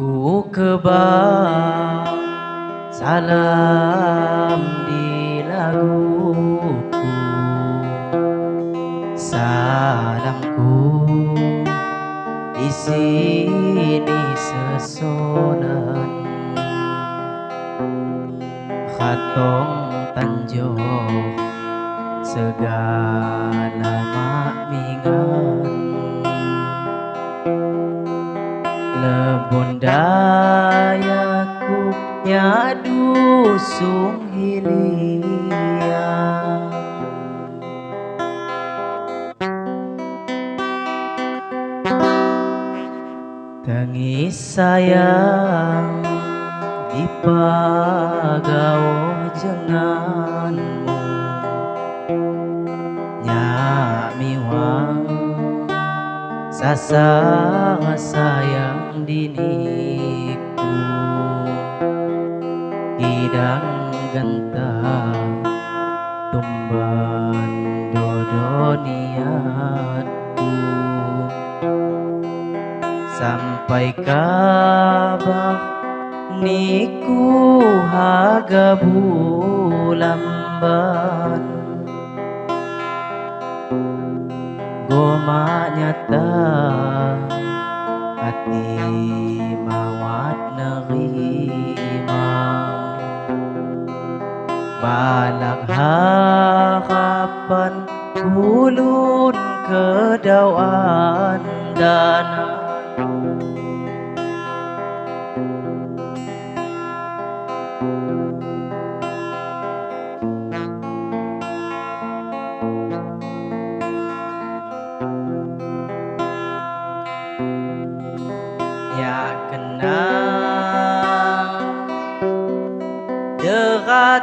Ku kebak salam di laguku, salamku di sini sesonan, khatong tanjong segala makmingan, lebon dayaku nyadu sung hilia, tangis sayang di pagau jenganmu, nyamiwang sasang sayang diniku, kidang gantang tumban dodo niatku, sampai kabak niku haga bulamban, goma nyata hati mawat nerima, balak harapan ulun kedauan dana, ya kenang deratiram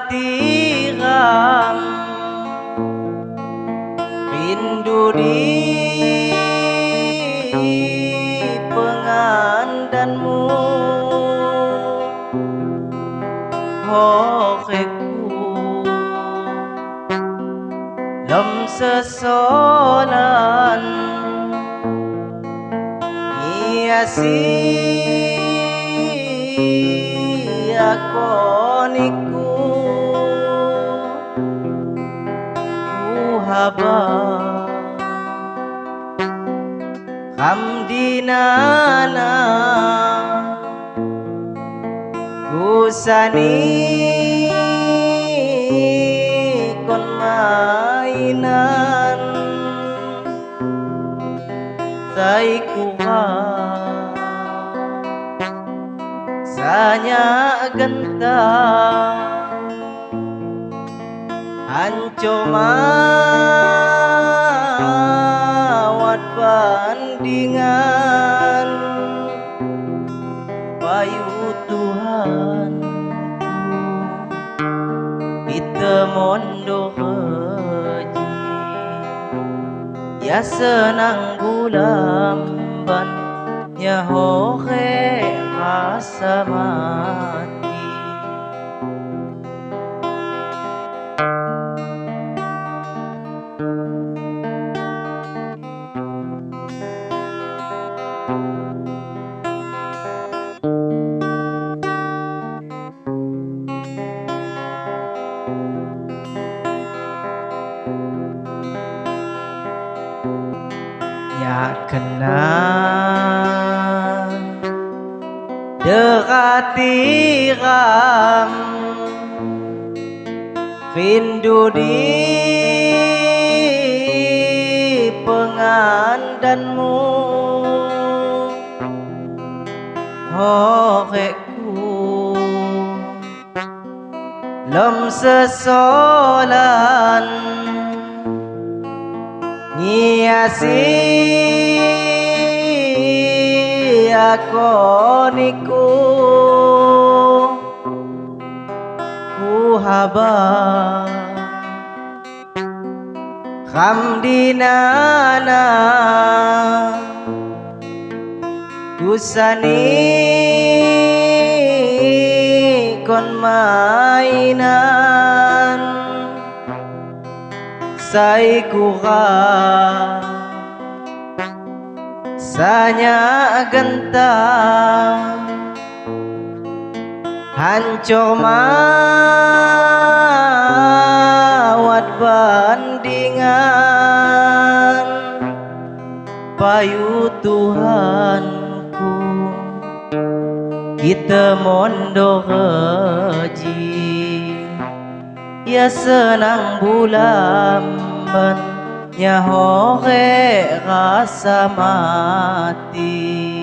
rindu di pengandanmu, horeku lem sesolan sia koniku, ku haba hamdinana kusani kon mainan saikuha sanya gentang hanco mawat bandingan payu Tuhan kita mondo haji ya senang bulamban nya hore rasa mati. Ya kenang deratiram rindu di pengandanmu, horeku lem sesolan ngiasi akoniku, ku haba hamdinana kusani kon mainan saikuha sanya gentang hancur mawat bandingan payu Tuhanku kita mondok haji ya senang bulan nya hore rasa mati